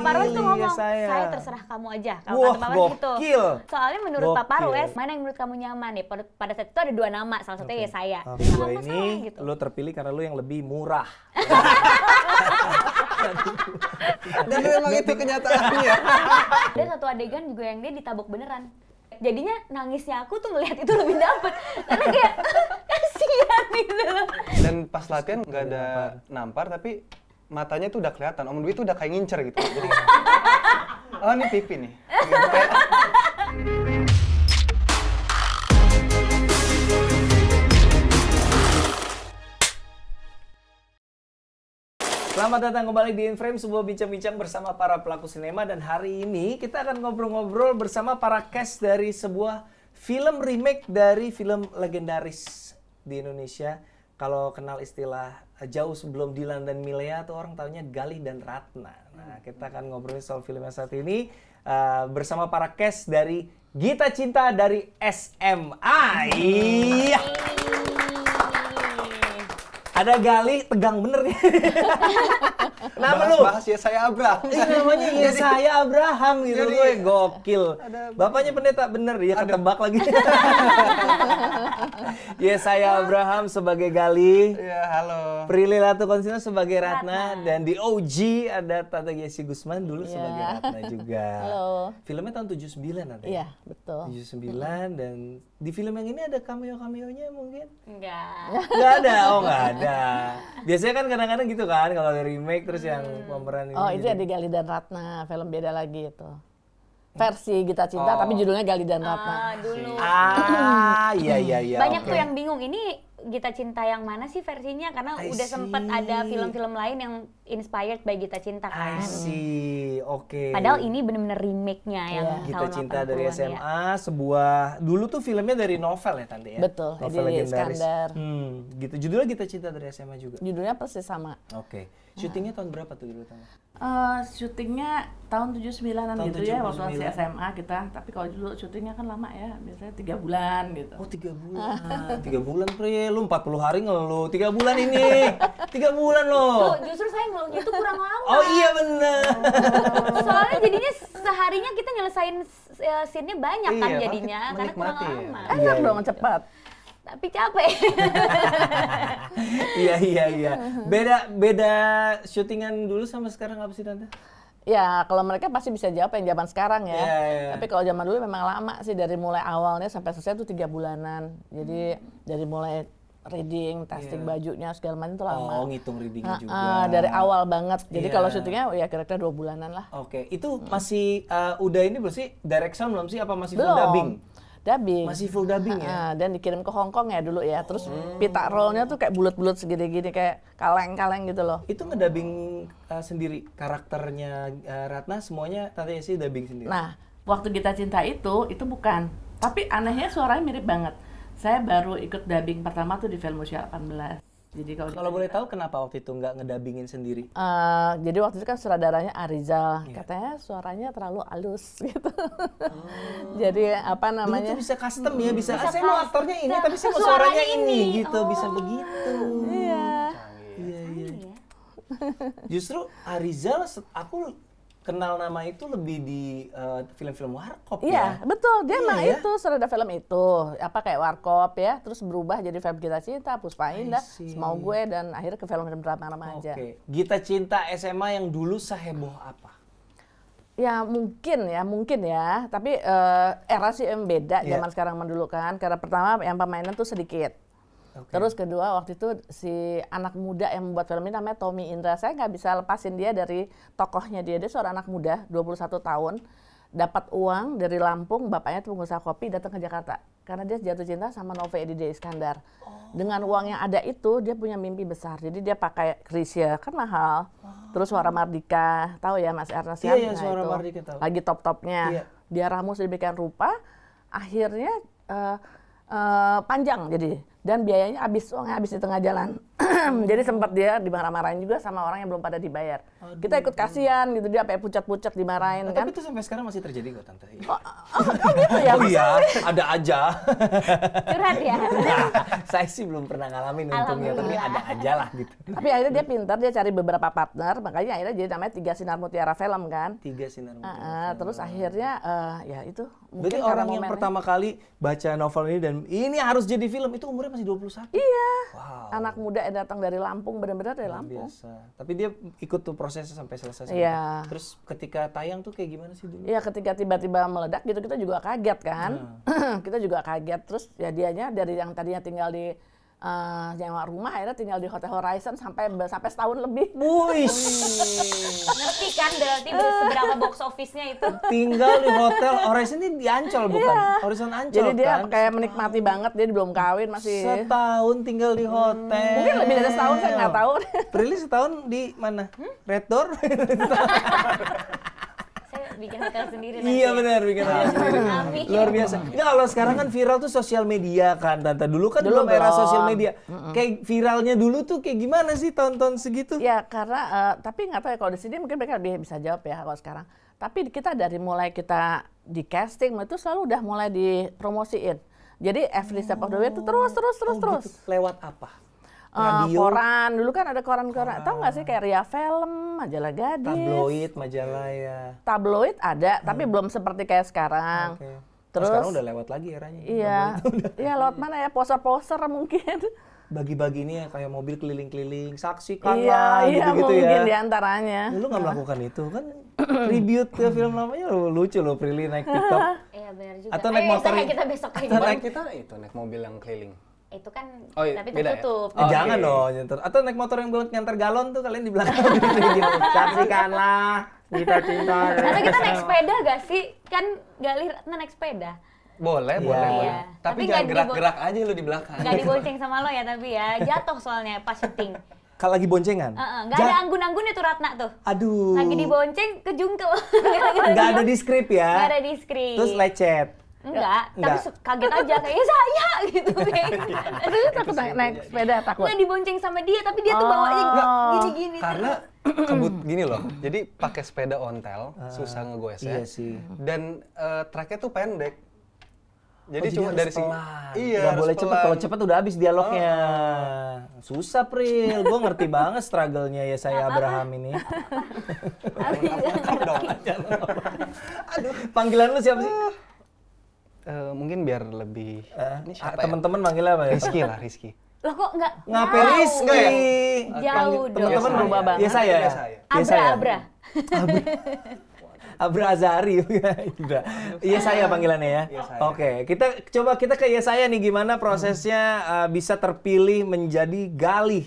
Pak Parwes tuh ngomong, saya terserah kamu aja. Kalau kata Pak Parwes gitu. Soalnya menurut Pak Parwes, mana yang menurut kamu nyaman nih? Pada saat itu ada 2 nama, salah satunya ya saya. Gue ini, gitu. Lu terpilih karena lu yang lebih murah. Dan memang itu kenyataannya. Ada satu adegan juga yang dia ditabok beneran. Jadinya nangisnya aku tuh ngelihat itu lebih dapet. Karena kayak kasihan gitu loh. Dan pas latihan nggak ada nampar, tapi matanya tuh udah kelihatan. Om Dwi tuh udah kayak ngincer gitu. Jadi, oh ini pipi nih. Gitu, kayak. Selamat datang kembali di InFrame, sebuah bincang-bincang bersama para pelaku sinema. Dan hari ini kita akan ngobrol-ngobrol bersama para cast dari sebuah film remake dari film legendaris di Indonesia. Kalau kenal istilah jauh sebelum Dilan dan Milea tuh orang taunya Galih dan Ratna. Nah, kita akan ngobrolin soal film yang satu ini bersama para cast dari Gita Cinta dari SMA. Iya. Ada Galih, tegang bener nih. Kenapa lu? Bahas ya saya Abraham. Ini namanya ya saya Abraham gitu. Gue gokil. Bapaknya pendeta bener, dia ketebak lagi. Ya saya Abraham sebagai Galih. Ya halo. Prilly Latukonsina sebagai Ratna. Dan di OG ada Tante Yesi Gusman dulu sebagai Ratna juga. Halo. Filmnya tahun 79 nanti. Iya, betul. 79 dan di film yang ini ada cameo-cameonya mungkin? Enggak. Enggak ada, oh enggak ada. Biasanya kan kadang-kadang gitu kan kalau dari remake terus yang pemeran ini. Oh itu ya di Galih dan Ratna, film beda lagi itu. Versi Gita Cinta tapi judulnya Galih dan Ratna. Dulu. Iya. Banyak tuh yang bingung ini Gita Cinta yang mana sih versinya? Karena udah sempet ada film-film lain yang inspired by Gita Cinta kan. I see, oke. Padahal ini bener-bener remake-nya yang Gita tahun Cinta 80-an dari ya. SMA, sebuah dulu tuh filmnya dari novel ya Tante ya? Betul, novel Edi legendaris. Iskandar. Gitu. Judulnya Gita Cinta dari SMA juga? Judulnya persis sama. Oke. Syutingnya tahun berapa tuh dulu Tante? Syutingnya tahun 79-an Tahun gitu 79. ya, waktu masih SMA kita. Tapi kalau dulu syutingnya kan lama ya, biasanya 3 bulan gitu. Oh 3 bulan, 3 bulan Pri, lu 40 hari ngeluh, 3 bulan ini, 3 bulan loh. Tuh, justru saya ngeluhnya itu kurang lama. Oh iya bener. Soalnya jadinya seharinya kita nyelesain scene-nya banyak kan Iya, jadinya, karena kurang menikmati ya. lama. Enak dong, cepat. Tapi capek. Iya. Beda syutingan dulu sama sekarang apa sih Tante? Ya kalau mereka pasti bisa jawab yang zaman sekarang ya. Iya. Tapi kalau zaman dulu memang lama sih, dari mulai awalnya sampai selesai tuh 3 bulanan. Jadi dari mulai reading, testing bajunya segala macam itu lama. Oh ngitung readingnya juga. Dari awal banget. Jadi Iya. kalau syutingnya ya kira-kira 2 bulanan lah. Oke, itu masih udah ini belum sih? Direct sound belum sih? Apa masih full Belum. dubbing? Dubbing. Masih full dubbing ya? Dan dikirim ke Hong Kong ya dulu ya. Terus pita rollnya tuh kayak bulat-bulat segini-gini, kayak kaleng-kaleng gitu loh. Itu ngedubbing sendiri karakternya Ratna, semuanya Tante Yesi dubbing sendiri? Nah, Waktu Gita Cinta itu bukan. Tapi anehnya suaranya mirip banget. Saya baru ikut dubbing pertama tuh di film usia 18. Jadi kalau boleh tahu kenapa waktu itu nggak ngedubbingin sendiri? jadi waktu itu kan sutradaranya Arizal, katanya suaranya terlalu halus gitu. Jadi apa namanya? Dulu tuh bisa custom ya, bisa saya mau aktornya ini tapi saya mau suaranya ini gitu, bisa begitu. Iya. Justru Arizal aku kenal nama itu lebih di film-film Warkop Iya, ya. betul. Dia emang ya? itu sutradara film itu. Apa kayak Warkop ya, terus berubah jadi film Gita Cinta, Puspa Indah, Semau Gue, dan akhirnya ke film-film drama remaja. Oke. Gita Cinta SMA yang dulu seheboh apa? Ya mungkin ya. Tapi era sih yang beda zaman sekarang sama dulu kan. Karena pertama yang pemainan tuh sedikit. Terus kedua waktu itu si anak muda yang membuat film ini namanya Tommy Indra. Saya nggak bisa lepasin dia dari tokohnya dia. Dia seorang anak muda, 21 tahun. Dapat uang dari Lampung, bapaknya tuh pengusaha kopi, datang ke Jakarta. Karena dia jatuh cinta sama Nove Edi Iskandar. Dengan uang yang ada itu, dia punya mimpi besar. Jadi dia pakai Krisya, kan mahal. Terus Suara Mardika, tahu ya Mas Ernest? Iya, Suara Mardika tahu. Lagi top-topnya. Iya. Dia ramus sedemikian rupa, akhirnya panjang jadi dan biayanya uangnya habis di tengah jalan. Jadi sempat dia dimarah-marahin juga sama orang yang belum pada dibayar. Kita ikut kasihan gitu, dia sampai pucat-pucat dimarahin kan. Tapi itu sampai sekarang masih terjadi kok Tante. Oh gitu ya? Oh iya, ada aja. Curhat ya. Nah, saya sih belum pernah ngalamin untungnya, tapi ada aja lah gitu. Tapi akhirnya dia pintar, dia cari beberapa partner, makanya akhirnya jadi namanya 3 Sinar Mutiara Film kan. 3 sinar Terus akhirnya ya itu. Berarti mungkin orang karena yang momennya. pertama kali baca novel ini dan ini harus jadi film itu umurnya masih 21. Iya. Wow. Anak muda yang datang dari Lampung, benar-benar dari Lampung. Biasa. Tapi dia ikut tuh prosesnya sampai selesai. Iya. Terus ketika tayang tuh kayak gimana sih dulu? Iya, ketika tiba-tiba meledak gitu kita juga kaget kan. Kita juga kaget. Terus ya dianya dari yang tadinya tinggal di nyewa rumah akhirnya tinggal di Hotel Horizon sampai setahun lebih. Wih. Ngerti kan berarti seberapa box office-nya itu? Tinggal di Hotel Horizon ini di Ancol bukan? Horizon Ancol Jadi dia kan? kayak menikmati banget, dia belum kawin masih. Setahun tinggal di hotel. Mungkin lebih dari setahun, saya nggak tahu. Prilly setahun di mana? Red Door? Saya bikin hotel sendiri nanti. Iya benar, bikin hotel sendiri. Amin. Luar biasa. Enggak, kalau sekarang kan viral tuh sosial media kan, Tante. Dulu kan Dulu belum era belum. sosial media. Kayak viralnya dulu tuh kayak gimana sih tahun-tahun segitu? Ya karena tapi nggak tahu ya kalau di sini mungkin mereka lebih bisa jawab ya kalau sekarang. Tapi kita dari mulai kita di casting itu selalu udah mulai dipromosiin. Jadi every step of the way itu terus. Gitu. Lewat apa? Koran, dulu kan ada koran-koran. Tahu nggak sih kayak Ria Film, Majalah Gadis. Tabloid, majalah ya. Tabloid ada, tapi belum seperti kayak sekarang. Oke. Terus sekarang udah lewat lagi eranya. iya, iya lewat mana ya, poster-poster mungkin. Bagi-bagi ini ya kayak mobil keliling-keliling, saksikanlah iya gitu-gitu mungkin ya. diantaranya. Lu nggak melakukan itu kan? Tribute ke film lamanya lucu loh, Prilly naik pickup. Iya benar juga. Atau naik motor Saya yang- kita besok kayak Kemarin gitu. kita itu naik mobil yang keliling. Itu kan Oh, iya, tapi beda ya? tertutup. Eh, jangan Oke. dong nyentuh. Atau naik motor yang buat ngantar galon tuh kalian di belakang gitu. Saksikanlah kita cinta. Atau kita naik sepeda gak sih? Kan Galih Ratna naik sepeda. Boleh, Iya. boleh. Iya. Tapi Tapi jangan nggak gerak-gerak aja lu di belakang. Gak dibonceng sama lo ya tapi ya. Jatuh soalnya pas syuting. Kalau lagi boncengan. Gak ada anggun-anggunnya tuh Ratna tuh. Aduh. Lagi dibonceng kejungkel. Nggak ada di skrip ya. Gak ada di skrip. Terus lecet. Enggak, Enggak. tapi kaget aja kayak saya gitu. Terus takut naik sepeda takut. Enggak dibonceng sama dia, tapi dia tuh bawanya gini-gini. Karena gini loh. Jadi pakai sepeda ontel susah ngegoesnya. Iya sih. Dan tracknya tuh pendek. Jadi Oh, cuma harus dari sini. pelan. Iya, Nggak harus boleh cepet. pelan. Kalau cepet udah habis dialognya. Susah, Pril. Gue ngerti banget struggle-nya ya saya Abraham ini. Aduh, panggilan lu siapa sih? Mungkin biar lebih ini siapa ya? Teman-teman manggilnya apa ya? Rizky lah, Rizky. Loh kok enggak? Ngapain Rizky? Jauh dong. Teman-teman Iya, berubah saya. banget. Iya saya. Iya, saya. Iya, saya. Abra. Abra Azari. Udah. Iya saya panggilannya ya. Iya, saya. Oke, kita ke Iya saya nih gimana prosesnya bisa terpilih menjadi Galih.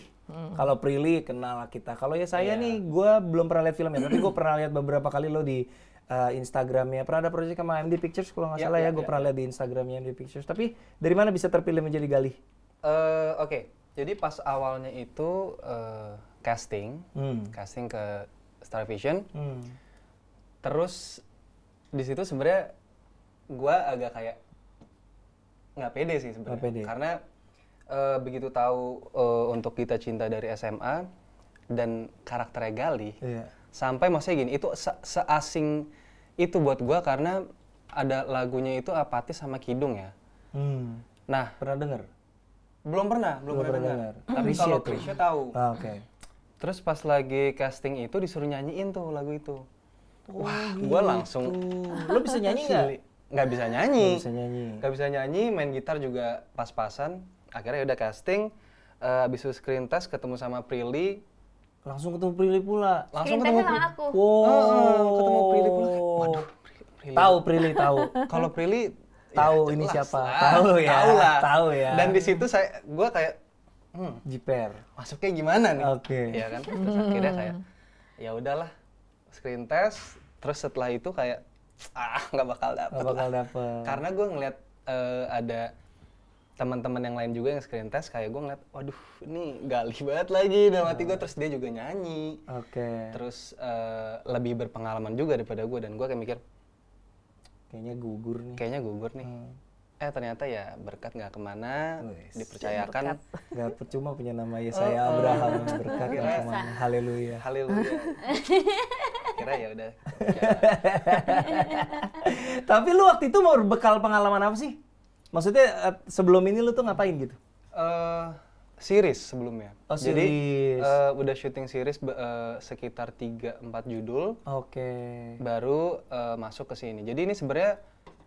Kalau Prilly kenal lah kita. Kalau ya saya nih, gue belum pernah lihat filmnya, tapi gue pernah lihat beberapa kali lo di Instagramnya. Pernah ada proyek sama MD Pictures kalau nggak salah ya. Gue pernah lihat di Instagramnya MD Pictures. Tapi dari mana bisa terpilih menjadi Galih? Oke, jadi pas awalnya itu casting ke Star Vision. Terus di situ sebenarnya gue agak kayak nggak pede sih Nggak pede. sebenarnya, karena begitu tahu untuk Kita Cinta dari SMA dan karakternya Galih, Iya. sampai maksudnya gini, itu seasing itu buat gue karena ada lagunya itu Apatis sama Kidung ya. Nah, Pernah dengar? belum pernah dengar. Tapi Krisya kalau tuh. Krisya tahu. Oke. Terus pas lagi casting itu disuruh nyanyiin tuh lagu itu. Wah, gue langsung Lo bisa nyanyi nggak? nggak bisa nyanyi. Nggak bisa nyanyi. Nggak bisa nyanyi, main gitar juga pas-pasan. Akhirnya udah casting, abis itu screen test ketemu sama Prilly, Langsung ketemu Prilly pula. langsung Screen ketemu test sama aku. Wow. ketemu Prilly pula. Waduh, Prilly. Tahu Prilly tahu. Kalau Prilly Tahu ya ini jelas siapa. lah. Tahu ya. Tahu lah. Tahu ya. Dan di situ gue kayak Jiper. masuknya gimana nih? Oke. Iya kan? Terus akhirnya kayak ya udahlah, screen test. Terus setelah itu kayak nggak bakal dapet Nggak bakal lah. dapet. Karena gue ngeliat ada teman-teman yang lain juga yang screen test, kayak gue ngeliat, waduh ini Galih banget lagi dalam hati gue. Terus dia juga nyanyi, Oke. terus lebih berpengalaman juga daripada gue, dan gue kayak mikir Kayaknya gugur nih. kayaknya gugur nih. ternyata ya berkat nggak kemana, dipercayakan. Nggak percuma punya nama Yesaya Abraham, berkat nggak kemana. Haleluya. Haleluya. Kira ya udah. Tapi lu waktu itu mau bekal pengalaman apa sih? Maksudnya sebelum ini lu tuh ngapain gitu? Series sebelumnya. Oh, Jadi series. udah syuting series sekitar 3-4 judul. Oke. Baru masuk ke sini. Jadi ini sebenarnya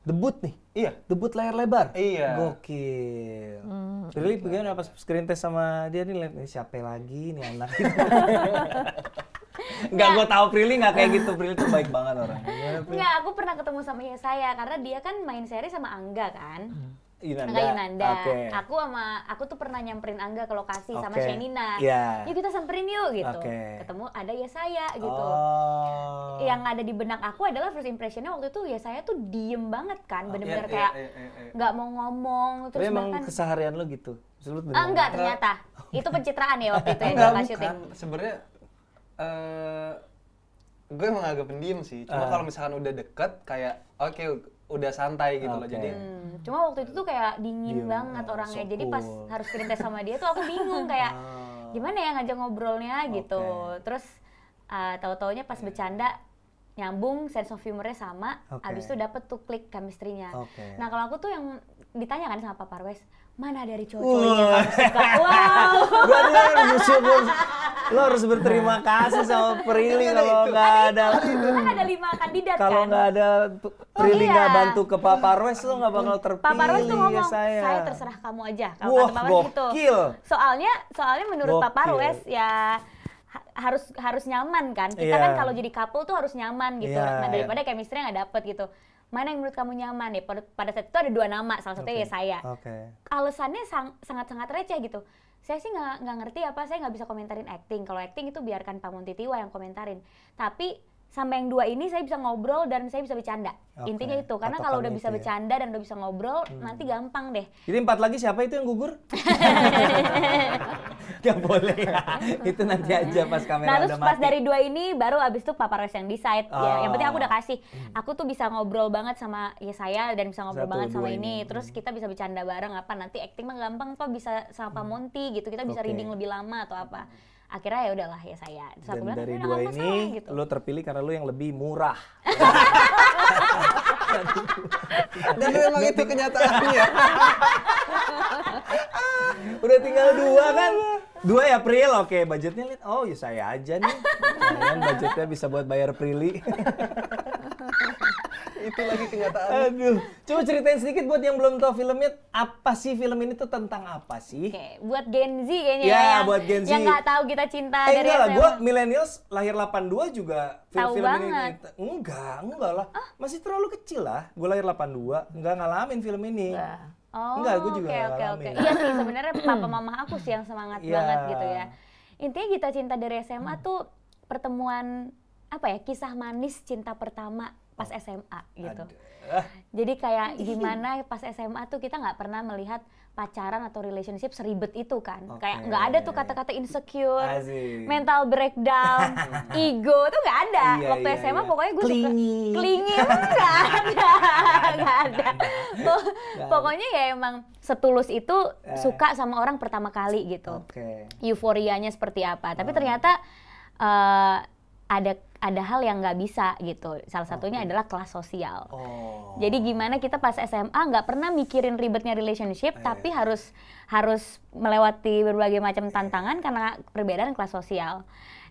Debut nih? iya. Debut layar lebar? Iya. Gokil. Prilly bagaimana pas screen test sama dia nih, lihat nih siapa lagi nih anak gitu. Enggak, gue tahu Prilly nggak kayak gitu. Prilly tuh baik banget orangnya. Enggak, aku pernah ketemu sama Yesaya karena dia kan main seri sama Angga kan. Yunanda. Yunanda. Oke. Aku tuh pernah nyamperin Angga ke lokasi sama Oke. Shenina. Iya. Yuk kita samperin yuk gitu. Oke. Ketemu ada Yesaya gitu. Oh. Yang ada di benak aku adalah first impressionnya waktu itu Yesaya tuh diem banget kan, bener-bener kayak nggak mau ngomong Tapi terus emang bahkan keseharian lo gitu? Maksud lu bener-bener- enggak ternyata itu pencitraan ya waktu itu ya Enggak, pas bukan. syuting. Sebenarnya gue emang agak pendiam sih. Cuma kalau misalkan udah deket kayak oke, udah santai gitu loh. Oke. Jadi Cuma waktu itu tuh kayak dingin Diem, banget orangnya. so Jadi pas cool. harus screen test sama dia tuh aku bingung kayak gimana ya ngajak ngobrolnya gitu. Terus tahu-taunya pas bercanda nyambung, sense of humornya sama. Oke. Abis itu dapet tuh klik chemistry-nya. Oke. Nah kalau aku tuh yang ditanya kan sama Pak Parwes, mana dari cowok-cowok yang kamu suka? Wow. Berarti lo harus bersyukur. Lo harus berterima kasih sama Prilly kalau nggak ada. Kan ada 5 kandidat Kalau kan. nggak ada Prilly iya. nggak bantu ke Pak Parwes, lo nggak bakal terpilih. Pak Parwes tuh ngomong, ya saya. terserah kamu aja. Kalau Wah, kata Pak Parwes gitu. gokil. Soalnya menurut Pak Gokil. Parwes ya harus nyaman kan. Kita Iya. kan kalau jadi couple tuh harus nyaman gitu. Iya, Nah, iya. daripada chemistry nggak dapet gitu. Mana yang menurut kamu nyaman ya? Pada saat itu ada 2 nama, salah satunya ya saya. Oke. Alasannya sangat-sangat receh gitu. Saya sih nggak ngerti apa, saya nggak bisa komentarin acting. Kalau acting itu biarkan Pak Montitiwa yang komentarin. Tapi sama yang 2 ini saya bisa ngobrol dan saya bisa bercanda. Oke, Intinya itu, karena kalau udah patokannya bisa itu ya. bercanda dan udah bisa ngobrol, nanti gampang deh. Jadi 4 lagi siapa itu yang gugur? Gak boleh ya. Itu nanti aja pas kamera Nah terus udah mati. pas dari 2 ini baru abis itu Pak Parwes yang decide. Ya, yang penting aku udah kasih. Hmm. Aku tuh bisa ngobrol banget sama saya dan bisa ngobrol 1, banget sama 2 ini. Terus kita bisa bercanda bareng apa nanti acting mah gampang kok bisa sama Pak Monty gitu. Kita bisa Oke. reading lebih lama atau apa. Akhirnya ya udahlah ya saya. Terus aku Dan bilang, dari "Ya, 2 nggak ini masalah," gitu. lo terpilih karena lo yang lebih murah. dan memang itu kenyataannya. Udah tinggal 2 kan? 2 ya Pril, oke budgetnya lihat. Oh ya saya aja nih. Kalian budgetnya bisa buat bayar Prilly. Itu lagi kenyataan. Aduh, coba ceritain sedikit buat yang belum tahu filmnya, apa sih film ini tuh tentang apa sih? Oke, buat Gen Z kayaknya Ya, yang, buat Gen Z. yang nggak tahu kita cinta dari Enggak lah, SMA. gue millennials lahir 82 juga Tahu film ini. banget. Enggak lah. Masih terlalu kecil lah. Gue lahir 82, enggak ngalamin film ini. Oh, Enggak, gue juga oke. ngalamin. Iya sih, sebenarnya papa mama aku sih yang semangat Iya. banget gitu ya. Intinya kita cinta dari SMA tuh pertemuan apa ya, kisah manis cinta pertama pas SMA gitu. Jadi kayak gimana pas SMA tuh kita nggak pernah melihat pacaran atau relationship seribet itu kan. Oke. Kayak nggak ada tuh kata-kata insecure, Asik. mental breakdown, ego tuh nggak ada. Iya, Waktu iya, SMA iya. pokoknya gue suka Clingy. clingy nggak ada, nggak ada. Pokoknya ya emang setulus itu suka sama orang pertama kali gitu. Oke. Euforianya seperti apa. Tapi ternyata ada hal yang nggak bisa gitu. Salah satunya adalah kelas sosial. Oh. Jadi gimana kita pas SMA nggak pernah mikirin ribetnya relationship, tapi harus melewati berbagai macam tantangan karena perbedaan kelas sosial.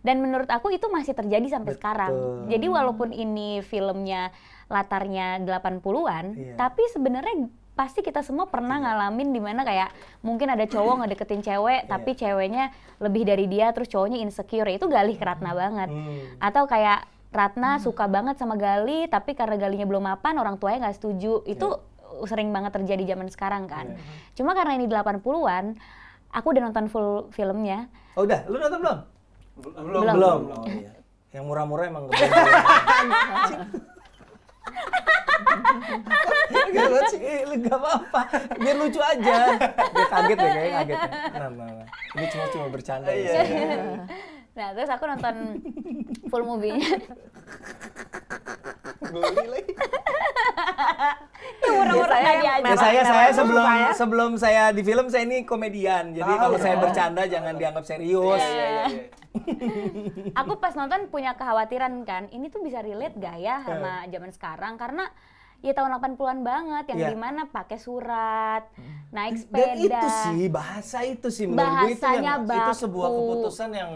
Dan menurut aku itu masih terjadi sampai sekarang. Jadi walaupun ini filmnya latarnya 80-an, tapi sebenarnya pasti kita semua pernah ngalamin dimana kayak mungkin ada cowok ngedeketin cewek tapi ceweknya lebih dari dia terus cowoknya insecure, itu Galih ke Ratna banget. Atau kayak Ratna suka banget sama Galih tapi karena Galihnya belum mapan orang tuanya nggak setuju, itu sering banget terjadi zaman sekarang kan. Cuma karena ini 80-an aku udah nonton full filmnya. Oh udah, lu nonton belum? Belum. Oh iya. Yang murah-murah emang gak Gak apa-apa, biar lucu aja. Dia kaget ya, kayaknya kaget ya. Nah. Ini cuma bercanda ya. Nah terus aku nonton full movie-nya. Goli lagi. Ya orang-orang Saya tadi aja. Ya, saya merah sebelum saya. sebelum saya di film saya ini komedian. Jadi kalau saya bercanda jangan dianggap serius. Aku pas nonton punya kekhawatiran kan, ini tuh bisa relate gak ya sama zaman sekarang? Karena ya tahun 80-an banget, yang Iya. dimana pakai surat, naik Dan sepeda. itu sih bahasa itu sih menurut gue itu Bahasanya itu sebuah baku. keputusan yang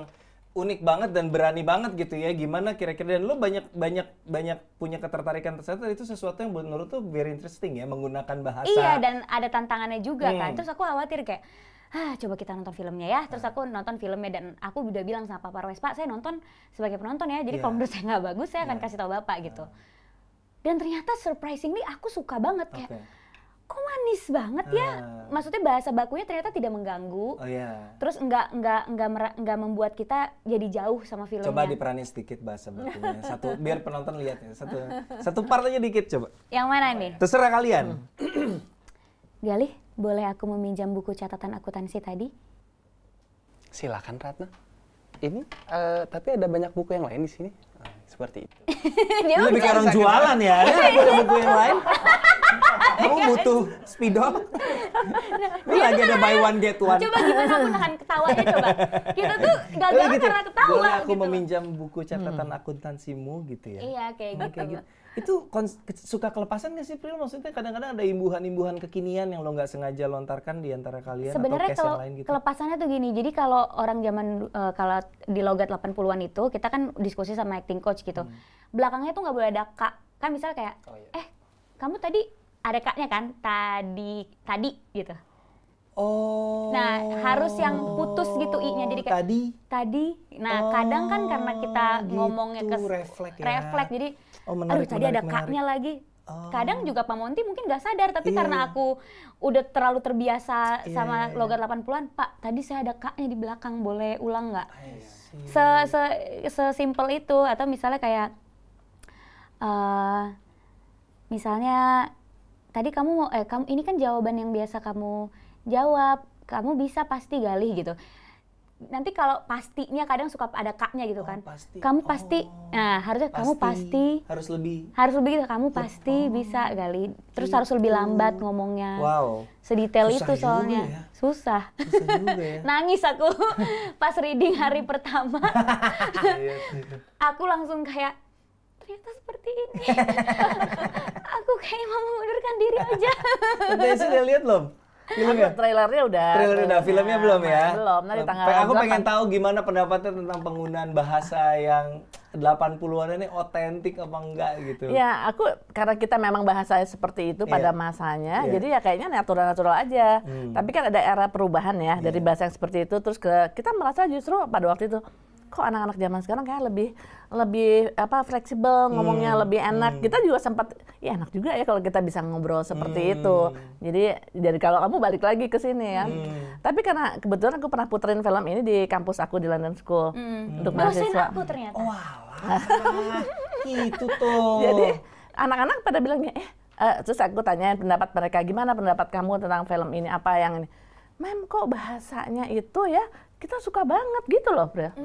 unik banget dan berani banget gitu ya. Gimana kira-kira dan lu banyak punya ketertarikan tersebut, itu sesuatu yang menurut tuh very interesting ya, menggunakan bahasa. Iya, dan ada tantangannya juga kan. Terus aku khawatir kayak, coba kita nonton filmnya ya. Terus aku nonton filmnya dan aku udah bilang sama Pak Parwes, Pak, saya nonton sebagai penonton ya. Jadi Iya. kalau menurut saya nggak bagus, saya akan kasih tahu Bapak gitu. Dan ternyata surprisingly aku suka banget kayak, Oke. kok manis banget ya. Maksudnya bahasa bakunya ternyata tidak mengganggu. Oh iya. Terus nggak membuat kita jadi jauh sama filmnya. Coba diperanin sedikit bahasa bakunya. Satu biar penonton lihat ya. Satu part aja dikit coba. Yang mana nih? Terserah kalian. Galih, boleh aku meminjam buku catatan akuntansi tadi? Silakan Ratna. Ini tapi ada banyak buku yang lain di sini. Seperti itu. Dia Ini lebih kayak orang jualan ya. Ada buku yang lain. Kamu butuh spidol? Ini lagi ada buy one get one. Coba gimana aku nahan ketawanya coba. Kita tuh gagal Oh, gitu. karena ketawa Boleh aku gitu. meminjam buku catatan akuntansimu gitu ya? Iya, kayak gitu. Kayak gitu. Itu suka kelepasan nggak sih, Pril? Maksudnya kadang-kadang ada imbuhan-imbuhan kekinian yang lo nggak sengaja lontarkan di antara kalian Sebenarnya atau case kalau yang lain gitu? kelepasannya tuh gini. Jadi kalau orang zaman kalau di logat 80-an itu kita kan diskusi sama acting coach gitu. Belakangnya tuh nggak boleh ada kak. Kan misalnya kayak kamu tadi ada kaknya kan? Tadi gitu. Oh. Nah, harus yang putus gitu i-nya jadi kayak tadi. Nah, kadang kan karena kita gitu, ngomongnya ke refleks ya. refleks jadi Menarik, tadi ada menarik. kaknya lagi. Kadang juga Pak Monty mungkin nggak sadar, tapi karena aku udah terlalu terbiasa sama logat 80-an, Pak, tadi saya ada kaknya di belakang, boleh ulang nggak? Sesimpel itu. Atau misalnya kayak misalnya tadi kamu ini kan jawaban yang biasa kamu jawab, kamu bisa pasti Galih gitu. Nanti kalau pastinya kadang suka ada kaknya gitu kan. Pasti. Kamu pasti. Nah, harusnya kamu pasti. Harus lebih. Harus lebih gitu, kamu pasti bisa Galih. Terus harus lebih lambat ngomongnya. Wow. Sedetail Susah itu juga soalnya. ya. Susah. Susah juga ya. Nangis aku pas reading hari pertama. Aku langsung kayak ternyata seperti ini. Aku kayak mau mengundurkan diri aja. Desi udah lihat belum? Filmnya? Trailernya udah. Trailer udah, filmnya belum ya? Belum, nanti tanggal Aku 8. pengen tahu gimana pendapatnya tentang penggunaan bahasa yang 80-an ini otentik apa enggak gitu. Ya, karena kita memang bahasanya seperti itu pada masanya, jadi ya kayaknya natural-natural aja. Tapi kan ada era perubahan ya, dari bahasa yang seperti itu terus kita merasa justru pada waktu itu kok anak-anak zaman sekarang kayak lebih fleksibel, ngomongnya lebih enak. Kita juga sempat ya enak juga ya kalau kita bisa ngobrol seperti itu. Jadi dari kalau kamu balik lagi ke sini ya. Tapi karena kebetulan aku pernah puterin film ini di kampus aku di London School untuk Dosen mahasiswa. aku ternyata. Gitu tuh. Jadi anak-anak pada bilangnya, terus aku tanyain pendapat mereka, gimana pendapat kamu tentang film ini, apa yang ini. Mem, kok bahasanya itu ya, kita suka banget gitu loh, Bro.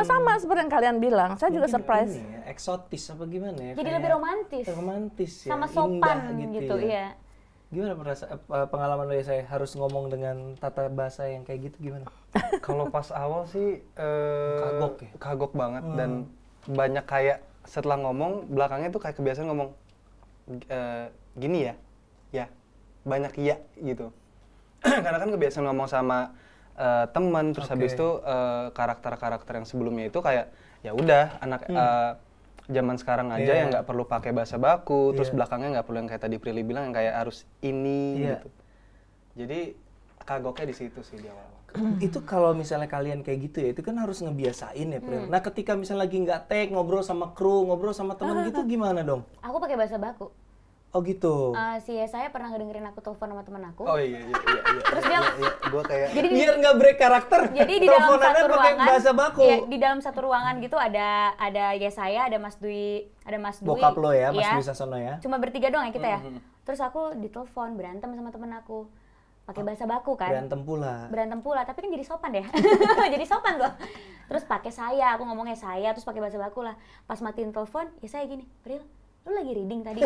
Sama seperti yang kalian bilang, saya juga surprise. Ini ya, eksotis apa gimana ya? Jadi kayak lebih romantis. Romantis ya. Sama sopan indah gitu, ya. iya. Gimana pengalaman lo ya, saya harus ngomong dengan tata bahasa yang kayak gitu gimana? Kalau pas awal sih Kagok ya? kagok banget dan banyak kayak setelah ngomong belakangnya tuh kayak kebiasaan ngomong gini ya banyak iya gitu. Karena kan kebiasaan ngomong sama teman terus habis itu karakter-karakter yang sebelumnya itu kayak ya udah anak zaman sekarang aja yang nggak perlu pakai bahasa baku terus belakangnya nggak perlu yang kayak tadi Prilly bilang yang kayak harus ini gitu. Jadi kagoknya di situ sih di awal-awal. Itu kalau misalnya kalian kayak gitu ya, itu kan harus ngebiasain ya, Pril. Nah, ketika misalnya lagi nggak take, ngobrol sama kru, ngobrol sama teman gitu gimana dong? Aku pakai bahasa baku. Oh gitu. Saya pernah ngedengerin aku telepon sama teman aku. Oh iya. Terus dia Gua kayak jadi Biar nggak break karakter. Jadi di dalam teleponannya satu pakai ruangan, bahasa baku. iya, di dalam satu ruangan gitu ada ya saya, ada Mas Dwi, Bokap lo ya, Mas iya. Dwi Sasono ya. Cuma bertiga doang ya kita ya. Terus aku ditelepon berantem sama temen aku. Pakai bahasa baku kan. Berantem pula, tapi kan jadi sopan deh. Jadi sopan loh. Terus pakai saya, aku ngomongnya saya, terus pakai bahasa baku lah. Pas matiin telepon, ya saya gini, Pril, lu lagi reading tadi.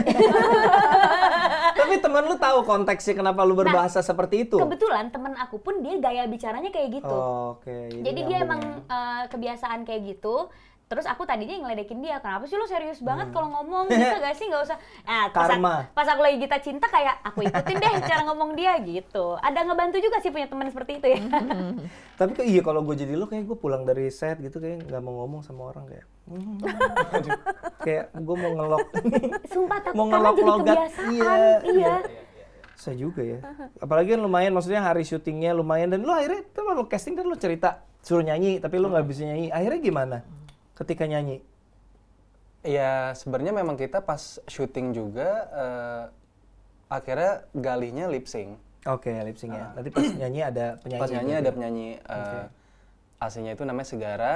Tapi teman lu tahu konteksnya kenapa lu berbahasa seperti itu? Kebetulan temen aku pun dia gaya bicaranya kayak gitu. Oke. Jadi dia emang kebiasaan kayak gitu. Terus aku tadinya ngeledekin dia, kenapa sih lo serius banget kalau ngomong, bisa gak sih nggak usah. Nah, pas aku lagi kita cinta kayak aku ikutin deh cara ngomong dia gitu. Ada ngebantu juga sih punya teman seperti itu ya. Tapi iya kalau gue jadi lo kayak gue pulang dari set gitu kayak nggak mau ngomong sama orang kayak. Kayak gue mau ngelok. Sumpah takut mau karena ngelok jadi logat. kebiasaan. Iya. Saya juga ya. Apalagi kan lumayan, maksudnya hari syutingnya lumayan dan lo akhirnya tuh lo casting dan lo cerita suruh nyanyi tapi lo nggak bisa nyanyi. Akhirnya gimana? Ketika nyanyi? Ya sebenarnya memang kita pas syuting juga akhirnya galihnya lip sync. Oke, lip sync ya. Nanti pas nyanyi ada penyanyi. Pas nyanyi ada penyanyi aslinya itu namanya Segara.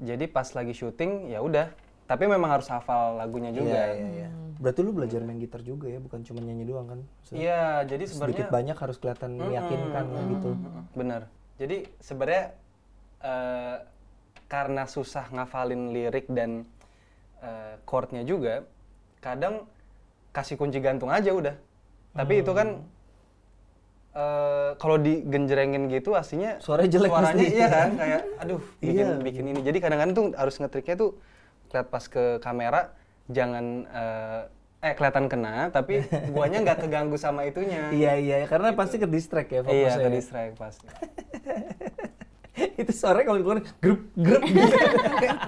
Jadi pas lagi syuting ya udah. Tapi memang harus hafal lagunya juga. Iya. Berarti lu belajar main gitar juga ya, bukan cuma nyanyi doang kan? Iya, jadi sebenarnya sedikit banyak harus kelihatan meyakinkan gitu. Bener. Jadi sebenarnya karena susah ngafalin lirik dan chordnya juga, kadang kasih kunci gantung aja udah. Tapi itu kan kalau digenjrengin gitu aslinya suaranya jelek suaranya pasti. iya kan kayak aduh bikin ini. Jadi kadang-kadang tuh harus ngetriknya tuh lihat pas ke kamera jangan kelihatan kena tapi guanya nggak keganggu sama itunya. Iya, karena pasti ke distract ya fokusnya. Iya, ke distract pasti. Itu suaranya kalau dikeluarin grup gitu.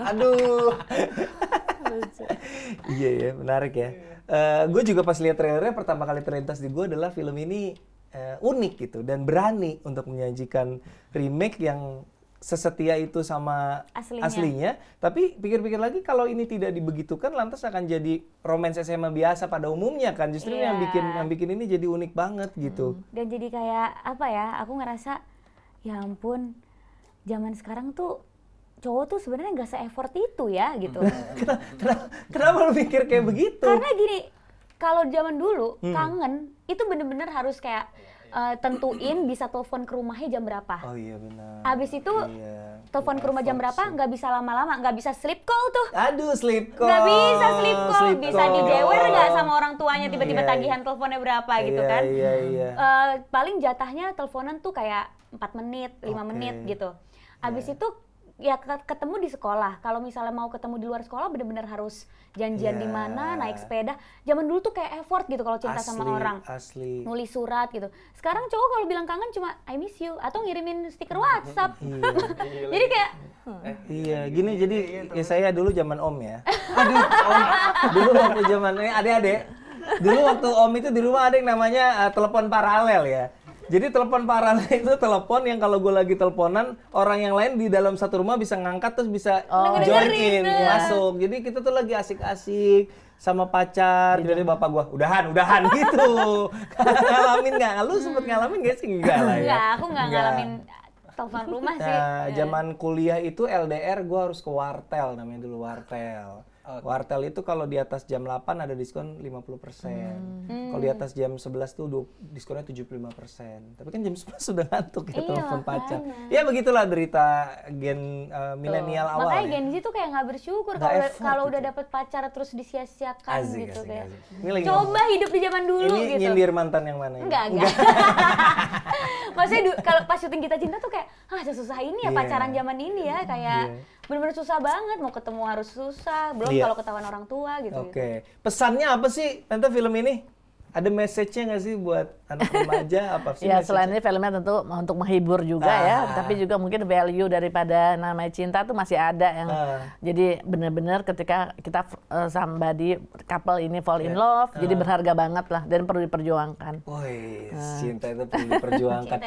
Aduh. Iya ya, menarik ya. Gue juga pas lihat trailernya pertama kali terlintas di gue adalah film ini unik gitu dan berani untuk menyajikan remake yang sesetia itu sama aslinya. Tapi pikir-pikir lagi kalau ini tidak dibegitukan lantas akan jadi romance SMA biasa pada umumnya kan. Justru yang bikin ini jadi unik banget gitu. Dan jadi kayak apa ya? Aku ngerasa ya ampun, zaman sekarang tuh cowok tuh sebenarnya nggak se-effort itu ya gitu. Kenapa lu pikir kayak begitu? Karena gini, kalau zaman dulu kangen itu bener-bener harus kayak tentuin bisa telepon ke rumahnya jam berapa. Oh iya benar. Abis itu telepon ke rumah jam berapa, nggak bisa lama-lama, nggak bisa sleep call tuh. Aduh, sleep call. Nggak bisa sleep call, bisa dijewer nggak sama orang tuanya tiba-tiba tagihan teleponnya berapa gitu kan. Iya. Paling jatahnya teleponan tuh kayak 4 menit, 5 menit gitu. Abis itu ya ketemu di sekolah. Kalau misalnya mau ketemu di luar sekolah bener-bener harus janjian di mana, naik sepeda. Zaman dulu tuh kayak effort gitu kalau cinta sama orang. Asli. Nulis surat gitu. Sekarang cowok kalau bilang kangen cuma I miss you atau ngirimin stiker WhatsApp. Jadi kayak Iya, gini jadi ya saya dulu zaman Om ya. Aduh, Om. Dulu waktu zaman ini adik-adik. Dulu waktu Om itu di rumah ada yang namanya telepon paralel ya. Jadi telepon paralel itu telepon yang kalau gue lagi teleponan orang yang lain di dalam satu rumah bisa ngangkat terus bisa join in masuk. Jadi kita tuh lagi asik-asik sama pacar. Jadi bapak gue udahan gitu. Ngalamin nggak? Lu sempet ngalamin nggak sih? Enggak lah ya. Enggak, aku nggak ngalamin telepon rumah sih. Nah, zaman kuliah itu LDR gue harus ke wartel namanya dulu wartel. Wartel itu kalau di atas jam 8 ada diskon 50%. Kalau di atas jam 11 tuh diskonnya 75%. Tapi kan jam 11 sudah ngantuk ya telepon pacar. Ya begitulah derita gen milenial awal. Makanya ya. Gen Z tuh kayak nggak bersyukur kalau udah dapet pacar terus disia-siakan gitu kayak. Coba hidup di zaman dulu ini gitu. Ini nyindir mantan yang mana? Enggak. Maksudnya kalau pas syuting Kita Cinta tuh kayak, sesusah ini ya pacaran zaman ini ya kayak bener-bener susah banget, mau ketemu harus susah, belum kalau ketahuan orang tua gitu. Oke. Pesannya apa sih Tante film ini? Ada message-nya nggak sih buat anak remaja apa sih? Ya selain ini filmnya tentu untuk menghibur juga ya, tapi juga mungkin value daripada namanya cinta tuh masih ada yang jadi benar-benar ketika kita somebody couple ini fall in love, jadi berharga banget lah dan perlu diperjuangkan. Woi, cinta itu perlu diperjuangkan.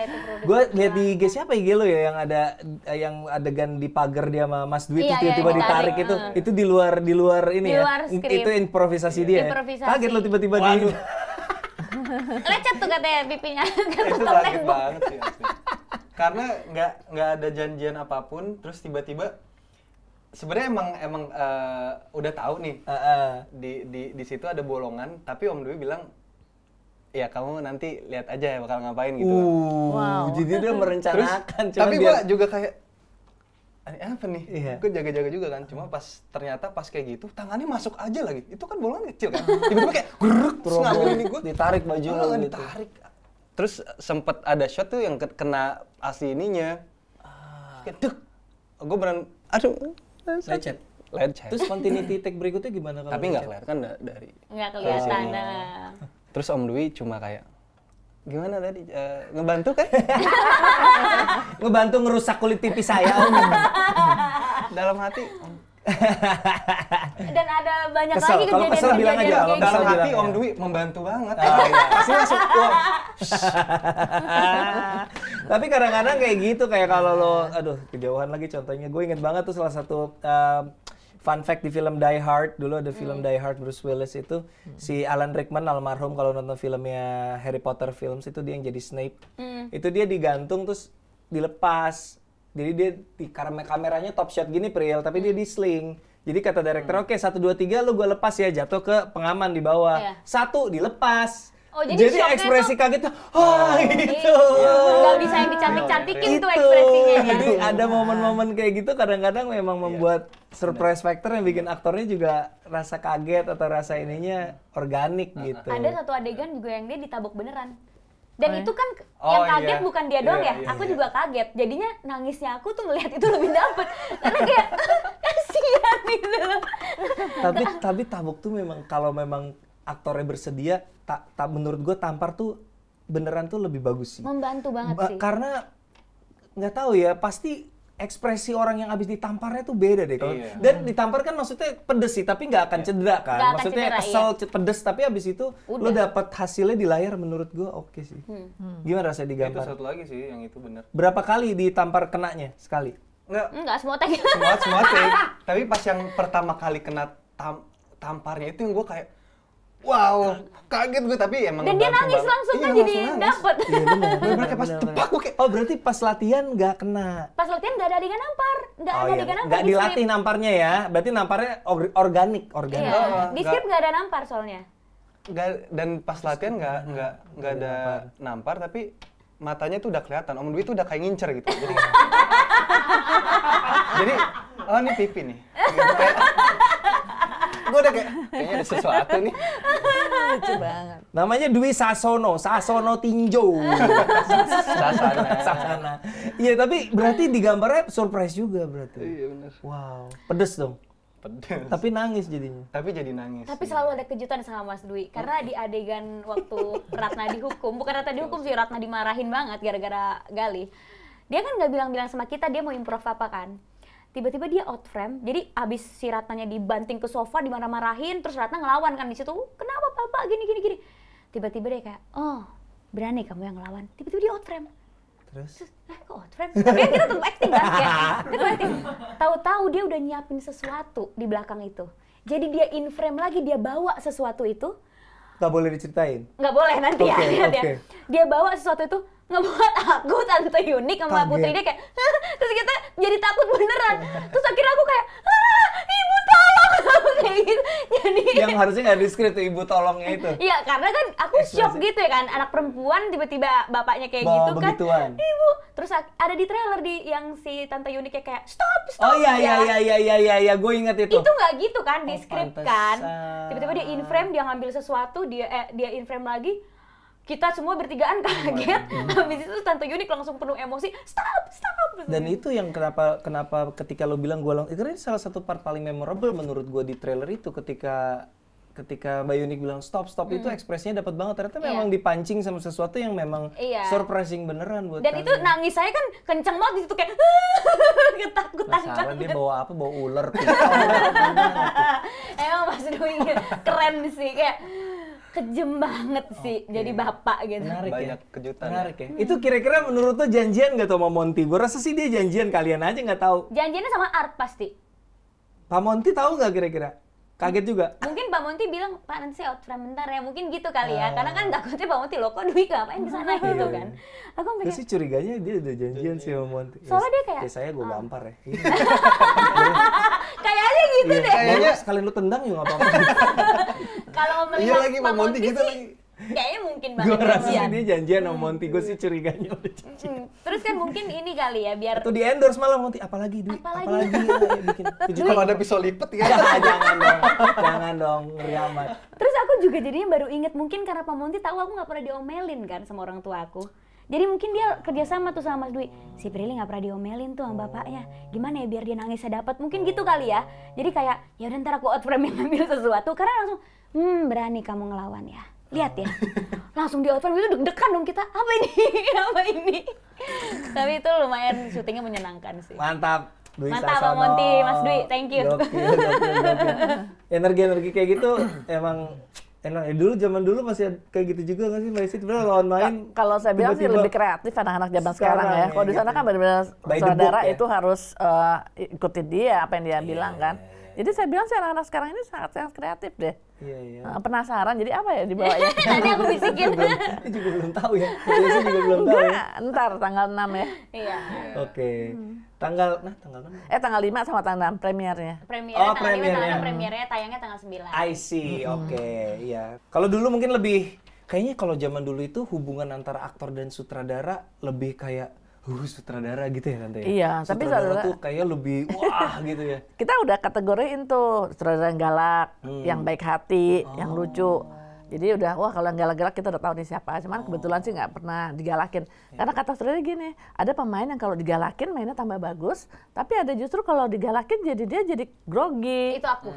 Gue lihat di IG siapa IG lo ya yang ada yang adegan di pagar dia sama Mas Dwi tiba-tiba ditarik itu di luar ini di ya. luar Itu improvisasi dia. Improvisasi. Kaget lo tiba-tiba di lecet tuh katanya pipinya. Itu kaget banget sih asli. Karena nggak ada janjian apapun, terus tiba-tiba sebenarnya emang udah tahu nih di situ ada bolongan, tapi Om Dwi bilang ya kamu nanti lihat aja ya bakal ngapain gitu. Jadi dia merencanakan. Tapi gua juga kayak apa nih? Iya. Gue jaga-jaga juga kan, cuma ternyata pas kayak gitu, tangannya masuk aja lagi. Itu kan bolongan kecil kan, tiba-tiba kayak geruk, terus ngambil ini gue. Ditarik baju lo gitu. Ditarik. Terus sempet ada shot tuh yang kena asli ininya. Kayak dek. Gue aduh. Lecet. Lecet. Terus continuity take berikutnya gimana kalau Tapi nggak lecet? kelihatan dari. Nggak kelihatan. sini. Nah. Terus Om Dwi cuma kayak, gimana tadi? Ngebantu kan? Ngebantu ngerusak kulit pipi saya, Om. Dalam hati, Dan ada banyak Kesel. lagi Kalau kesel bilang aja, kalau kejadian-kejadian kesel dalam kayak hati bilang Om ya. Dwi membantu banget. Pasti langsung, wah. Tapi kadang-kadang kayak gitu, kayak kalau lo, aduh kejauhan lagi contohnya. Gue inget banget tuh salah satu fun fact di film Die Hard. Dulu ada film Die Hard Bruce Willis itu. Si Alan Rickman almarhum kalau nonton filmnya Harry Potter films itu dia yang jadi Snape. Itu dia digantung terus dilepas. Jadi dia di kameranya top shot gini Priel, tapi dia di sling. Jadi kata director, oke 1, 2, 3 lu gue lepas ya, jatuh ke pengaman di bawah. Iya. 1 dilepas. Oh, jadi shocknya ekspresi tuh- kaget tuh, wah gitu. Nggak bisa yang dicantik-cantikin tuh ekspresinya. Ya. Jadi ada momen-momen kayak gitu kadang-kadang memang membuat surprise factor yang bikin aktornya juga rasa kaget atau rasa ininya organik gitu. Ada satu adegan juga yang dia ditabok beneran. Dan Oh, ya? itu kan Oh, yang kaget iya. bukan dia doang Iya, ya, iya, aku iya. juga kaget. Jadinya nangisnya aku tuh ngelihat itu lebih dapet. Karena kayak kasihan gitu loh. Tapi tabuk tuh memang kalau memang aktornya bersedia, menurut gue tampar tuh beneran tuh lebih bagus sih. Membantu banget sih. Karena nggak tahu ya, pasti ekspresi orang yang abis ditamparnya tuh beda deh. Kalau Iya. dan ditampar kan maksudnya pedes sih, tapi nggak akan cedera kan. Nggak akan Maksudnya cedera, kesel, pedes, tapi abis itu lo Udah. dapet hasilnya di layar menurut gue oke sih. Gimana rasanya Itu digambar? satu lagi sih yang itu benar. Berapa kali ditampar kenanya? Sekali? Enggak semua tag. Semua take. Tapi pas yang pertama kali kena tamparnya itu yang gue kayak, wow, kaget gue, tapi emang Dan dia ngebantu nangis banget. langsung Iya, kan jadi langsung nangis. dapet. Iya benar. Bener-bener kayak pas tepak gue kayak, Oh berarti pas latihan nggak kena? Pas latihan nggak ada adegan nampar. Nggak ada adegan nampar. Nggak di dilatih skrip. namparnya ya? Berarti namparnya organik. Iya. Oh, Di nggak. skrip nggak ada nampar soalnya. dan pas latihan nggak ada nampar, tapi matanya tuh udah kelihatan. Om Dwi tuh udah kayak ngincer gitu. Jadi oh ini pipi nih. Gitu, kayak, gue udah kayak, kayaknya ada sesuatu nih. Lucu banget. Namanya Dwi Sasono Tinjo. Sasana. Iya tapi berarti digambarnya surprise juga berarti. Iya bener. Wow, pedes dong. Pedes. Tapi nangis jadinya. Tapi jadi nangis. Tapi selalu ada kejutan sama Mas Dwi. Karena di adegan waktu Ratna dihukum, bukan Ratna dihukum sih, Ratna dimarahin banget gara-gara Gali. Dia kan nggak bilang-bilang sama kita dia mau improv apa kan. Tiba-tiba dia out frame, jadi abis si Ratnanya dibanting ke sofa, dimarah-marahin, terus Ratna ngelawan kan di situ. Kenapa Bapak gini. Tiba-tiba dia kayak, oh berani kamu yang ngelawan. Tiba-tiba dia out frame. Terus? Kok out frame? Tapi kan kita tetap acting kan? Ya, tetap acting. Tahu-tahu dia udah nyiapin sesuatu di belakang itu. Jadi dia in frame lagi, dia bawa sesuatu itu. Gak boleh diceritain. Nggak boleh nanti ya, Oke, lihat ya. oke. Dia bawa sesuatu itu ngebuat aku Tante Yunik sama Kaget. Putri dia kayak terus kita jadi takut beneran. Terus akhirnya aku kayak ibu tolong kayak gitu. Jadi Yang harusnya nggak di script tuh ibu tolongnya itu. iya karena kan aku shock Ekspresi. gitu ya kan, anak perempuan tiba-tiba bapaknya kayak Bawa gitu kan. begituan. Ibu. Terus ada di trailer di yang si Tante Yuniknya kayak stop. Oh iya ya. gue ingat itu. Itu nggak gitu kan di Oh, skrip kan. pantesan. Tiba-tiba dia in frame, dia ngambil sesuatu, dia in frame lagi. Kita semua bertigaan kaget. Habis itu Tante Yunik langsung penuh emosi. Stop. Dan itu yang kenapa ketika lo bilang itu kan salah satu part paling memorable menurut gue di trailer itu ketika Mbak Yunik bilang stop itu ekspresinya dapat banget. Ternyata Iya. memang dipancing sama sesuatu yang memang Iya. surprising beneran buat Dan itu kalian. nangis saya kan kenceng banget di situ kayak ketakutan Penasaran dia banget. bawa apa? Bawa ular. Emang Mas Dwi keren sih kayak kejem banget sih jadi bapak gitu. Menarik ya. Banyak kejutan. Menarik ya. Itu kira-kira menurut lo janjian nggak tuh sama Monty? Gue rasa sih dia janjian, kalian aja nggak tahu. Janjiannya sama Art pasti. Pak Monty tahu nggak kira-kira? Kaget juga. Mungkin Pak Monty bilang, Pak nanti saya out frame bentar ya, mungkin gitu kali ya. Karena kan takutnya Pak Monty, loh kok Dwi ngapain di sana gitu kan. Aku Gue mikir, sih curiganya dia udah janjian sih sama Monty. Soalnya dia kayak, saya gue gampar ya. kayaknya gitu deh. Kayaknya sekalian lu tendang juga nggak apa-apa. Kalau melihat Iya lagi, Pak Monty gitu sih, lagi. Kayaknya mungkin banget Gue rasa sih janjian. dia janjian sama Monty, gue sih curiganya udah janjian. Terus kan mungkin ini kali ya biar Atau di endorse malah Monty, apalagi Dwi, Apalagi? apalagi bikin kejutan. Kalau ada pisau lipet ya. Jangan dong, ngeri amat. Terus aku juga jadinya baru inget mungkin karena Pak Monty tahu aku nggak pernah diomelin kan sama orang tua aku. Jadi mungkin dia kerjasama tuh sama Mas Dwi. Si Prilly nggak pernah diomelin tuh sama bapaknya. Gimana ya biar dia nangisnya dapat? Mungkin gitu kali ya. Jadi kayak ya udah ntar aku out frame yang ngambil sesuatu karena langsung berani kamu ngelawan ya. Lihat ya. Langsung di out frame itu deg-degan dong kita. Apa ini? Apa ini? Tapi itu lumayan syutingnya menyenangkan sih. Mantap. Dwi Mantap, Pak Sasono. Monty, Mas Dwi, thank you. Gokil. Energi-energi kayak gitu emang enak. Dulu zaman dulu masih kayak gitu juga nggak sih Mbak Isi? Sebenarnya lawan main. Kalau saya bilang sih tiba-tiba lebih kreatif anak-anak zaman sekarang sekarang ya. ya, Kalau di sana gitu. kan benar-benar By the saudara book ya. itu harus ikutin dia apa yang dia bilang kan. Jadi saya bilang sih anak-anak sekarang ini sangat kreatif deh. Iya, iya. Penasaran jadi apa ya dibawanya? Nanti aku bisikin. Ini juga belum tahu ya. Mbak Isi juga belum tahu ya. Enggak, ntar tanggal 6 ya. Iya. Oke. Tanggal 6. Tanggal 5 sama tanggal 6 premiernya. Premiernya Oh, tanggal 5, premiernya. tanggal premiernya tayangnya tanggal 9. I see. Oke, iya. Kalau dulu mungkin lebih kayaknya kalau zaman dulu itu hubungan antara aktor dan sutradara lebih kayak sutradara gitu ya Tante ya? Iya, tapi sutradara sutradara- tuh kayak lebih wah gitu ya. Kita udah kategoriin tuh sutradara yang galak, yang baik hati, yang lucu. Jadi udah wah kalau yang galak-galak kita udah tahu nih siapa. Cuman kebetulan sih nggak pernah digalakin. Karena kata sutradara gini, ada pemain yang kalau digalakin mainnya tambah bagus, tapi ada justru kalau digalakin dia jadi grogi. Itu aku.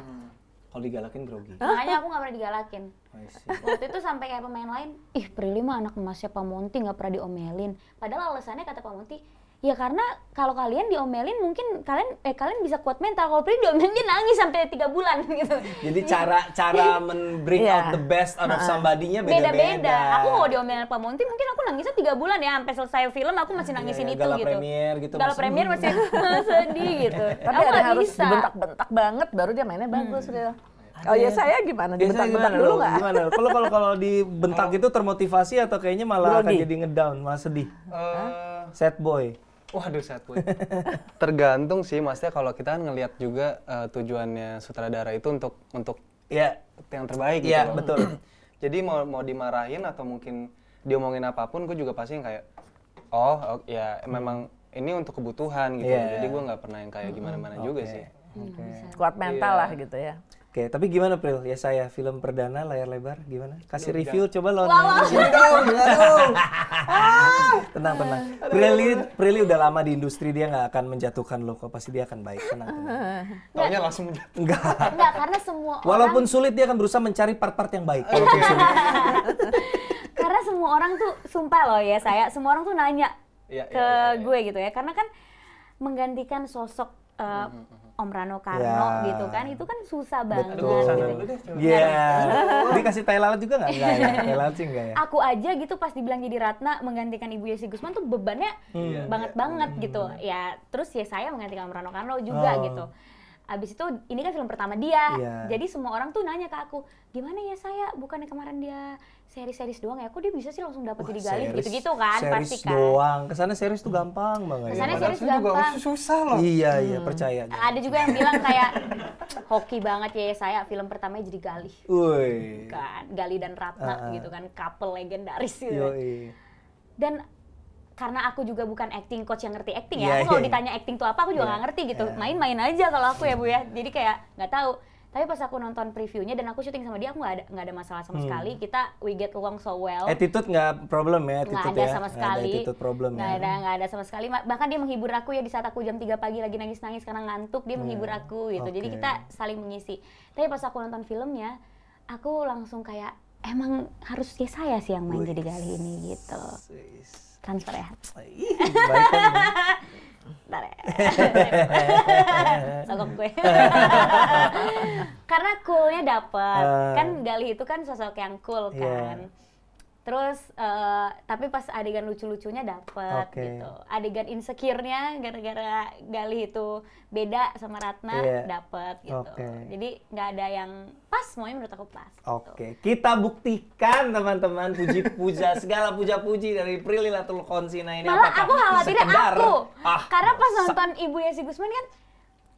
Kalau digalakin grogi. Makanya aku nggak pernah digalakin. I see. Waktu itu sampai kayak pemain lain, ih Prilly mah anak emasnya Pak Monty nggak pernah diomelin. Padahal alasannya kata Pak Monty, ya karena kalau kalian diomelin mungkin kalian bisa kuat mental. Kalau Prilly diomelin dia nangis sampai 3 bulan gitu. Jadi cara bring Iya. out the best out of somebody-nya Beda-beda. beda-beda. Aku mau diomelin Pak Monty mungkin aku nangisnya 3 bulan ya sampai selesai film aku masih nangisin Iya, itu gala gitu. premier gitu Gala masih- premier masih sedih gitu. Tapi Aku ada nggak yang harus bisa. dibentak-bentak banget baru dia mainnya bagus Ril. Oh ya saya gimana? Biasanya Dibentak-bentak gimana dulu dong? nggak? Gimana? Kalau dibentak itu termotivasi atau kayaknya malah akan Grogi. jadi ngedown, malah sedih. Eh, Sad boy. Waduh, sad boy. Tergantung sih, maksudnya kalau kita kan ngelihat juga tujuannya sutradara itu untuk Iya, yang terbaik iya gitu loh. betul. Jadi mau dimarahin atau mungkin diomongin apapun, gue juga pasti yang kayak ya memang ini untuk kebutuhan gitu. Iya. Jadi gue nggak pernah yang kayak gimana-mana juga sih. Kuat mental Iya. lah gitu ya. Oke, tapi gimana Pril? Ya saya film perdana layar lebar gimana? Kasih review coba lo. Tenang. Prilly udah lama di industri, dia nggak akan menjatuhkan lo kok, pasti dia akan baik. Tenang. Taunya langsung jatuh. Enggak. Enggak, karena semua orang Walaupun sulit dia akan berusaha mencari part-part yang baik. Walaupun sulit. karena semua orang tuh sumpah loh ya semua orang tuh nanya Iya, ke iya. gue gitu ya karena kan menggantikan sosok Om Rano Karno Ya. gitu kan itu kan susah banget Betul. Sana gitu. dulu deh, coba. Iya. Dikasih tai lalat juga nggak? Enggak ya. Tai lalat sih enggak ya. Aku aja gitu pas dibilang jadi Ratna menggantikan Ibu Yesi Gusman tuh bebannya banget gitu ya terus ya saya menggantikan Om Rano Karno juga Oh. gitu. Abis itu ini kan film pertama dia, Iya. jadi semua orang tuh nanya ke aku, gimana ya saya, bukannya kemarin dia series doang ya, kok dia bisa sih langsung dapet jadi Galih Series- gitu-gitu kan, pasti series kan. doang. Kesana series tuh gampang banget. Kesana ya. series Padahal juga gampang. susah loh. Iya, percaya. Ada juga yang bilang kayak hoki banget ya saya film pertamanya jadi Galih Woi. kan, Galih dan Ratna gitu kan, couple legendaris gitu. Yoi. Dan karena aku juga bukan acting coach yang ngerti acting Iya, ya, aku kalau iya. ditanya acting tuh apa aku juga nggak ngerti gitu, main-main aja kalau aku ya Bu ya, jadi kayak nggak tahu. Tapi pas aku nonton previewnya dan aku syuting sama dia, aku nggak ada masalah sama sekali, kita we get along so well. Attitude nggak problem ya, Nggak attitude ada ya. sama Nggak sekali, ada attitude problem ya. nggak ada sama sekali. Bahkan dia menghibur aku ya di saat aku jam 3 pagi lagi nangis karena ngantuk, dia menghibur aku gitu. Jadi Oke. kita saling mengisi. Tapi pas aku nonton filmnya, aku langsung kayak emang harus ya saya sih yang main jadi Galih ini gitu. Transfer ya. Ih, baik kan. Bentar ya. Sogok gue. Karena coolnya dapet. Kan Galih itu kan sosok yang cool kan. Terus, tapi pas adegan lucu-lucunya dapet Oke. gitu. Adegan insecure-nya gara-gara Galih itu beda sama Ratna Iya. dapet gitu. Oke. Jadi nggak ada yang pas, semuanya menurut aku pas. Gitu. Oke, kita buktikan teman-teman puji-puja segala puja-puji dari Prilly Latuconsina ini. Malah apakah aku khawatirnya sekedar, karena pas nonton Ibu Yesi Gusman kan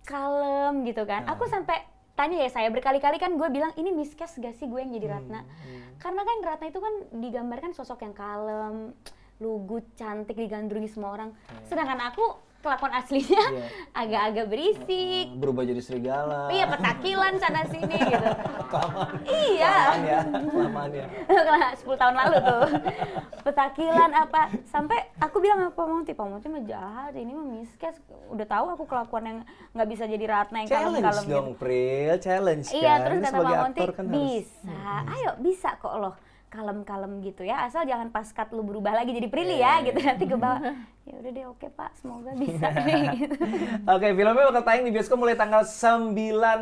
kalem gitu kan. Aku sampai tanya ya saya berkali-kali kan gue bilang ini miscast gak sih gue yang jadi Ratna? Karena kan Ratna itu kan digambarkan sosok yang kalem, lugu, cantik, digandrungi semua orang. Sedangkan aku kelakuan aslinya agak-agak berisik. Berubah jadi serigala. Iya, petakilan sana sini gitu. Kelamaan. Iya. Kelamaan ya. 10 tahun lalu tuh. Petakilan apa. Sampai aku bilang Pak Monty mah jahat, ini mah miscast. Udah tahu aku kelakuan yang nggak bisa jadi Ratna yang kalem-kalem Challenge gitu. dong, Pril. Challenge kan. Iya, terus kata Sebagai Pak Monty, aktor kan harus- bisa. Ayo, bisa kok loh. Kalem-kalem gitu ya, asal jangan pas cut lu berubah lagi jadi Prilly ya gitu, nanti ke bawah. Ya udah deh, oke Pak, semoga bisa deh gitu. Oke, filmnya bakal tayang di bioskop mulai tanggal 9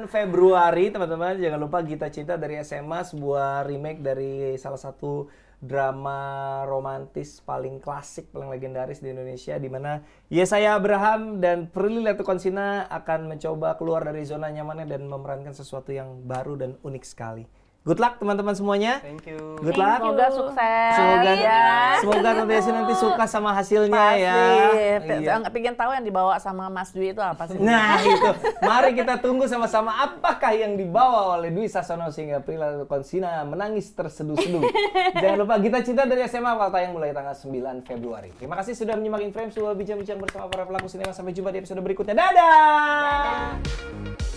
Februari, teman-teman. Jangan lupa Gita Cinta dari SMA, sebuah remake dari salah satu drama romantis paling klasik, paling legendaris di Indonesia, di mana Yesaya Abraham dan Prilly Latuconsina akan mencoba keluar dari zona nyamannya dan memerankan sesuatu yang baru dan unik sekali. Good luck teman-teman semuanya. Thank you. Good Thank luck. you. Semoga sukses. Semoga ya. semoga Tante Yesi nanti suka sama hasilnya Pasti. ya. Iya. Pengen tahu yang dibawa sama Mas Dwi itu apa sih? Nah itu, mari kita tunggu sama-sama apakah yang dibawa oleh Dwi Sasono sehingga Prilly Latuconsina menangis terseduh-seduh. Jangan lupa Gita Cinta dari SMA bakal tayang mulai tanggal 9 Februari. Terima kasih sudah menyimak In Frame, sebuah bincang-bincang bersama para pelaku sinema. Sampai jumpa di episode berikutnya. Dadah!